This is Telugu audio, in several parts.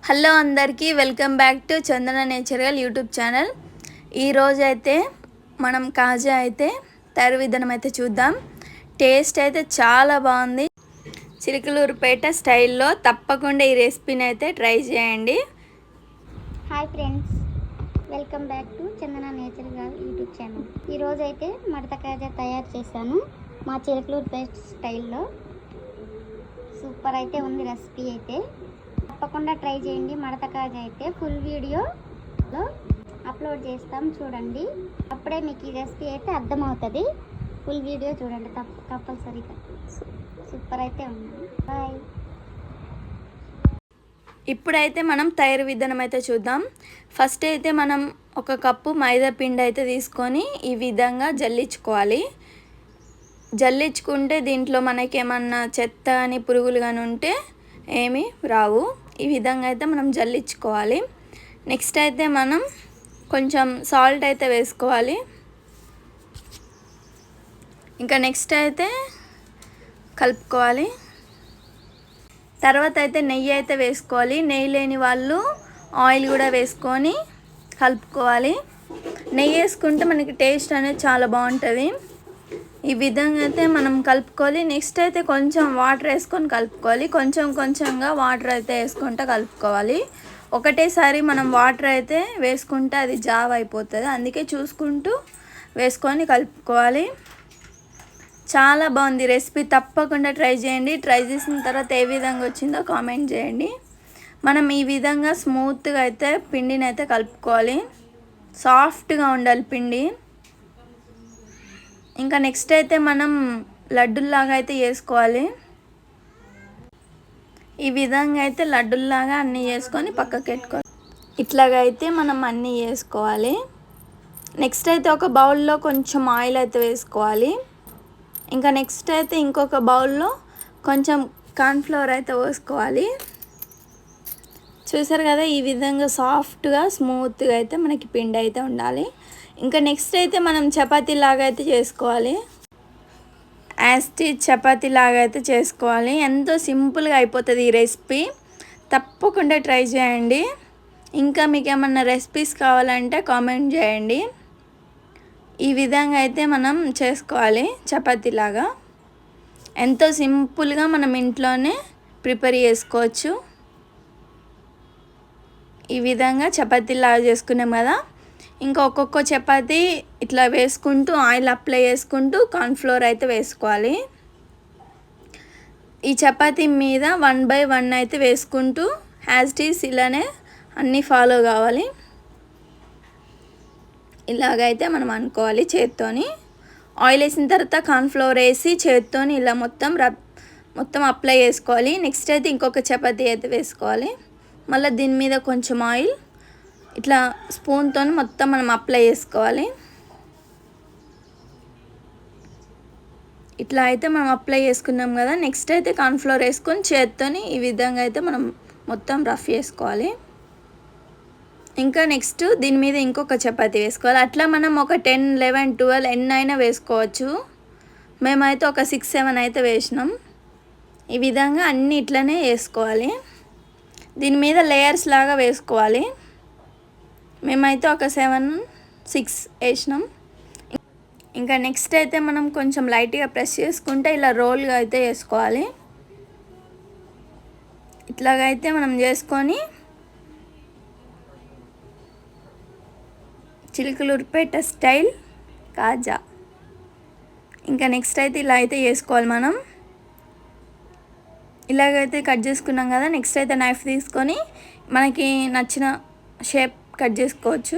హలో అందరికీ welcome back to Chandana natural YouTube channel. ఈరోజైతే మనం కాజా అయితే తయారు విధానం అయితే చూద్దాం. టేస్ట్ అయితే చాలా బాగుంది. చిలకలూరుపేట స్టైల్లో తప్పకుండా ఈ రెసిపీని అయితే ట్రై చేయండి. Hi friends, welcome back to Chandana natural YouTube channel. ఈరోజైతే మడత కాజా తయారు చేశాను మా చిలకలూరుపేట స్టైల్లో. సూపర్ అయితే ఉంది రెసిపీ అయితే, తప్పకుండా ట్రై చేయండి. మడత కాజా అయితే ఫుల్ వీడియోలో అప్లోడ్ చేస్తాం, చూడండి. అప్పుడే మీకు ఈ రెసిపీ అయితే అర్థమవుతుంది. ఫుల్ వీడియో చూడండి కంపల్సరీగా. సూపర్ అయితే ఉంది. బాయ్. ఇప్పుడైతే మనం తయారు విధానం అయితే చూద్దాం. ఫస్ట్ అయితే మనం ఒక కప్పు మైదా పిండి అయితే తీసుకొని ఈ విధంగా జల్లించుకోవాలి. జల్లించుకుంటే దీంట్లో మనకేమన్నా చెత్త అని పురుగులు కానీ ఉంటే ఏమీ రావు. ఈ విధంగా అయితే మనం జల్లించుకోవాలి. నెక్స్ట్ అయితే మనం కొంచెం సాల్ట్ అయితే వేసుకోవాలి. ఇంకా నెక్స్ట్ అయితే కలుపుకోవాలి. తర్వాత అయితే నెయ్యి అయితే వేసుకోవాలి. నెయ్యి లేని వాళ్ళు ఆయిల్ కూడా వేసుకొని కలుపుకోవాలి. నెయ్యి వేసుకుంటే మనకి టేస్ట్ అనేది చాలా బాగుంటుంది. ఈ విధంగా అయితే మనం కలుపుకోవాలి. నెక్స్ట్ అయితే కొంచెం వాటర్ వేసుకొని కలుపుకోవాలి. కొంచెంగా వాటర్ అయితే వేసుకుంటూ కలుపుకోవాలి. ఒకటేసారి మనం వాటర్ అయితే వేసుకుంటే అది జావ్ అయిపోతుంది. అందుకే చూసుకుంటూ వేసుకొని కలుపుకోవాలి. చాలా బాగుంది రెసిపీ, తప్పకుండా ట్రై చేయండి. ట్రై చేసిన తర్వాత ఏ విధంగా వచ్చిందో కామెంట్ చేయండి. మనం ఈ విధంగా స్మూత్గా అయితే పిండిని అయితే కలుపుకోవాలి. సాఫ్ట్గా ఉండాలి పిండి. ఇంకా నెక్స్ట్ అయితే మనం లడ్డుల్లాగా అయితే చేసుకోవాలి. ఈ విధంగా అయితే లడ్డుల్లాగా అన్నీ చేసుకొని పక్కకి పెట్టుకోవాలి. ఇట్లాగా అయితే మనం అన్నీ వేసుకోవాలి. నెక్స్ట్ అయితే ఒక బౌల్లో కొంచెం ఆయిల్ అయితే వేసుకోవాలి. ఇంకా నెక్స్ట్ అయితే ఇంకొక బౌల్లో కొంచెం కార్న్ఫ్లవర్ అయితే వేసుకోవాలి. చూసారు కదా, ఈ విధంగా సాఫ్ట్గా స్మూత్గా అయితే మనకి పిండి అయితే ఉండాలి. ఇంకా నెక్స్ట్ అయితే మనం చపాతీ లాగా అయితే చేసుకోవాలి. చపాతీ లాగా అయితే చేసుకోవాలి. ఎంతో సింపుల్గా అయిపోతుంది ఈ రెసిపీ, తప్పకుండా ట్రై చేయండి. ఇంకా మీకు ఏమన్నా రెసిపీస్ కావాలంటే కామెంట్ చేయండి. ఈ విధంగా అయితే మనం చేసుకోవాలి చపాతీ లాగా. ఎంతో సింపుల్గా మనం ఇంట్లోనే ప్రిపేర్ చేసుకోవచ్చు. ఈ విధంగా చపాతీ లాగా చేసుకున్నాం కదా. ఇంకా ఒక్కొక్క చపాతీ ఇట్లా వేసుకుంటూ ఆయిల్ అప్లై చేసుకుంటూ కార్న్ఫ్లోర్ అయితే వేసుకోవాలి. ఈ చపాతీ మీద 1 by 1 అయితే వేసుకుంటూ యాజ్ ఇలానే అన్నీ ఫాలో కావాలి. ఇలాగైతే మనం అనుకోవాలి. చేత్తోని ఆయిల్ వేసిన తర్వాత కార్న్ఫ్లోర్ వేసి చేత్తోని ఇలా మొత్తం అప్లై చేసుకోవాలి. నెక్స్ట్ అయితే ఇంకొక చపాతీ అయితే వేసుకోవాలి. మళ్ళీ దీని మీద కొంచెం ఆయిల్ ఇట్లా స్పూన్తో మొత్తం మనం అప్లై చేసుకోవాలి. ఇట్లా అయితే మనం అప్లై చేసుకున్నాం కదా. నెక్స్ట్ అయితే కార్న్ఫ్లోర్ వేసుకొని చేత్తోని ఈ విధంగా అయితే మనం మొత్తం రఫ్ చేసుకోవాలి. ఇంకా నెక్స్ట్ దీని మీద ఇంకొక చపాతీ వేసుకోవాలి. అట్లా మనం ఒక 10, 11, 12 ఎన్ని అయినా వేసుకోవచ్చు. మేమైతే ఒక 6, 7 అయితే వేసినాం. ఈ విధంగా అన్నీ ఇట్లనే వేసుకోవాలి. దీని మీద లేయర్స్ లాగా వేసుకోవాలి. మేమైతే ఒక 7, 6 వేసినాం. ఇంకా నెక్స్ట్ అయితే మనం కొంచెం లైట్గా ప్రెస్ చేసుకుంటే ఇలా రోల్గా అయితే వేసుకోవాలి. ఇట్లాగైతే మనం చేసుకొని చిలకలూరుపేట స్టైల్ కాజా. ఇంకా నెక్స్ట్ అయితే ఇలా అయితే వేసుకోవాలి మనం. ఇలాగైతే కట్ చేసుకున్నాం కదా. నెక్స్ట్ అయితే నైఫ్ తీసుకొని మనకి నచ్చిన షేప్ కట్ చేసుకోవచ్చు.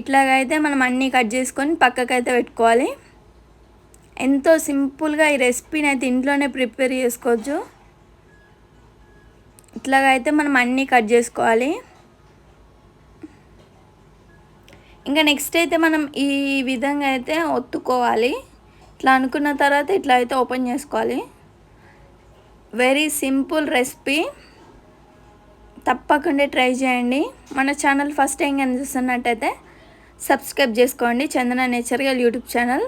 ఇట్లాగైతే మనం అన్నీ కట్ చేసుకొని పక్కకైతే పెట్టుకోవాలి. ఎంతో సింపుల్గా ఈ రెసిపీని అయితే ఇంట్లోనే ప్రిపేర్ చేసుకోవచ్చు. ఇట్లాగైతే మనం అన్నీ కట్ చేసుకోవాలి. ఇంకా నెక్స్ట్ అయితే మనం ఈ విధంగా అయితే ఒత్తుకోవాలి. ఇట్లా అనుకున్న తర్వాత ఇట్లా అయితే ఓపెన్ చేసుకోవాలి. వెరీ సింపుల్ రెసిపీ, తప్పకుండా ట్రై చేయండి. మన ఛానల్ ఫస్ట్ టైం చూస్తున్నట్టయితే సబ్స్క్రైబ్ చేసుకోండి, చందన నేచురల్ యూట్యూబ్ ఛానల్.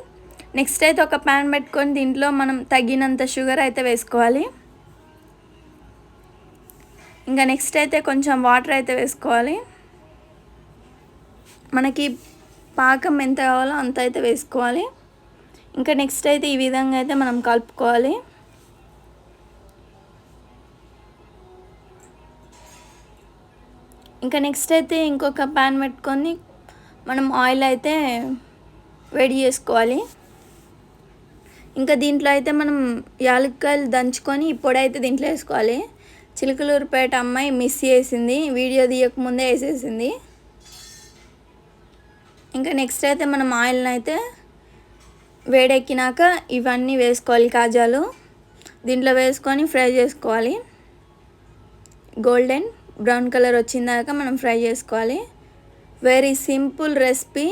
నెక్స్ట్ అయితే ఒక ప్యాన్ పెట్టుకొని దీంట్లో మనం తగినంత షుగర్ అయితే వేసుకోవాలి. ఇంకా నెక్స్ట్ అయితే కొంచెం వాటర్ అయితే వేసుకోవాలి. మనకి పాకం ఎంత కావాలో అంత అయితే వేసుకోవాలి. ఇంకా నెక్స్ట్ అయితే ఈ విధంగా అయితే మనం కలుపుకోవాలి. ఇంకా నెక్స్ట్ అయితే ఇంకొక ప్యాన్ పెట్టుకొని మనం ఆయిల్ అయితే వేడి చేసుకోవాలి. ఇంకా దీంట్లో అయితే మనం యాలక్కాయలు దంచుకొని ఈ పొడి అయితే దీంట్లో వేసుకోవాలి. చిలకలూరుపేట అమ్మాయి మిస్ చేసింది, వీడియో తీయకముందే వేసేసింది. ఇంకా నెక్స్ట్ అయితే మనం ఆయిల్ని అయితే వేడెక్కినాక ఇవన్నీ వేసుకోవాలి. కాజాలు దీంట్లో వేసుకొని ఫ్రై చేసుకోవాలి. గోల్డెన్ బ్రౌన్ కలర్ వచ్చిందాక మనం ఫ్రై చేసుకోవాలి. Very simple recipe.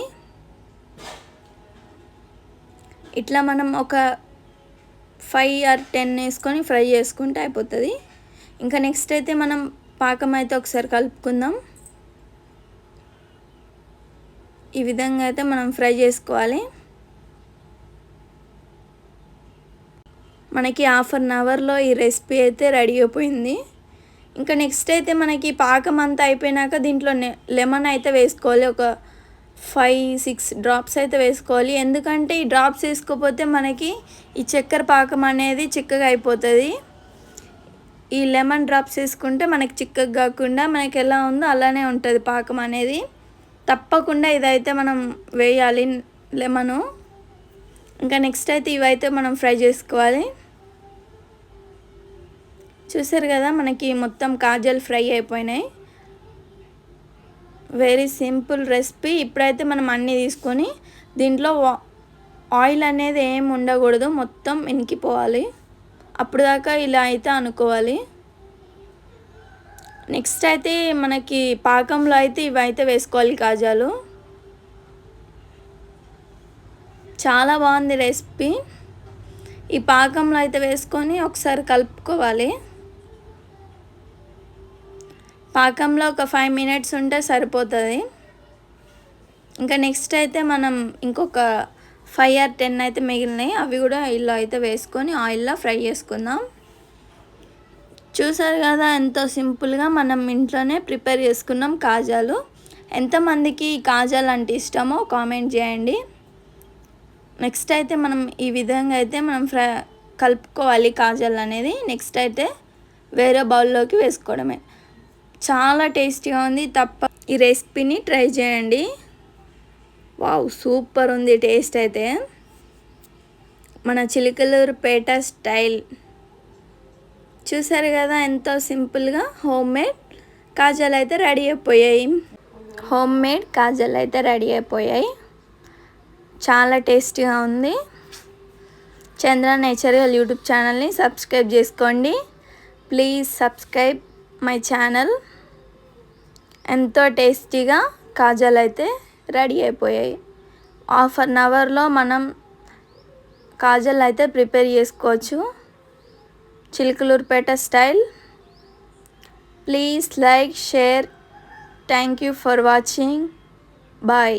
ఇట్లా మనం ఒక 5 or 10 వేసుకొని ఫ్రై చేసుకుంటే అయిపోతుంది. ఇంకా నెక్స్ట్ అయితే మనం పాకం అయితే ఒకసారి కలుపుకుందాం. ఈ విధంగా అయితే మనం ఫ్రై చేసుకోవాలి. మనకి 1/2 అవర్లో ఈ రెసిపీ అయితే రెడీ అయిపోయింది. ఇంకా నెక్స్ట్ అయితే మనకి పాకం అంతా అయిపోయినాక దీంట్లో లెమన్ అయితే వేసుకోవాలి. ఒక 5-6 డ్రాప్స్ అయితే వేసుకోవాలి. ఎందుకంటే ఈ డ్రాప్స్ వేసుకోకపోతే మనకి ఈ చక్కెర పాకం అనేది చిక్కగా అయిపోతుంది. ఈ లెమన్ డ్రాప్స్ వేసుకుంటే మనకి చిక్కగా కాకుండా మనకి ఎలా ఉందో అలానే ఉంటుంది పాకం అనేది. తప్పకుండా ఇదైతే మనం వేయాలి లెమను. ఇంకా నెక్స్ట్ అయితే ఇవైతే మనం ఫ్రై చేసుకోవాలి. చూసారు కదా మనకి మొత్తం కాజల్ ఫ్రై అయిపోయినాయి. Very simple recipe. ఇప్పుడైతే మనం అన్నీ తీసుకొని దీంట్లో ఆయిల్ అనేది ఏం ఉండకూడదు, మొత్తం ఇనికిపోవాలి. అప్పుడు దాకా ఇలా అయితే అనుకోవాలి. నెక్స్ట్ అయితే మనకి పాకంలో అయితే ఇవైతే వేసుకోవాలి కాజాలు. చాలా బాగుంది రెసిపీ. ఈ పాకంలో అయితే వేసుకొని ఒకసారి కలుపుకోవాలి. పాకంలో ఒక 5 minutes ఉంటే సరిపోతుంది. ఇంకా నెక్స్ట్ అయితే మనం ఇంకొక 5 or 10 అయితే మిగిలినాయి. అవి కూడా ఇలా అయితే వేసుకొని ఆయిల్లో ఫ్రై చేసుకుందాం. చూసారు కదా ఎంతో సింపుల్గా మనం ఇంట్లోనే ప్రిపేర్ చేసుకున్నాం కాజాలు. ఎంతమందికి ఈ కాజాలు అంటే ఇష్టమో కామెంట్ చేయండి. నెక్స్ట్ అయితే మనం ఈ విధంగా అయితే మనం కలుపుకోవాలి కాజాలు అనేది. నెక్స్ట్ అయితే వేరే బౌల్లోకి వేసుకోవడమే. చాలా టేస్టీగా ఉంది. ఈ రెసిపీని ట్రై చేయండి. వావ్, సూపర్ ఉంది టేస్ట్ అయితే. మన చిలకలూరుపేట స్టైల్. చూసారు కదా ఎంతో సింపుల్గా హోమ్ మేడ్ కాజాలు అయితే రెడీ అయిపోయాయి. చాలా టేస్టీగా ఉంది. చంద్ర నేచురల్ యూట్యూబ్ ఛానల్ని సబ్స్క్రైబ్ చేసుకోండి. Please subscribe my channel. ఎంతో టేస్టీగా కాజాలు అయితే రెడీ అయిపోయాయి. 1/2 అవర్లో మనం కాజాలు అయితే ప్రిపేర్ చేసుకోవచ్చు Chilakaluripet style. Please like, share. Thank you for watching. Bye.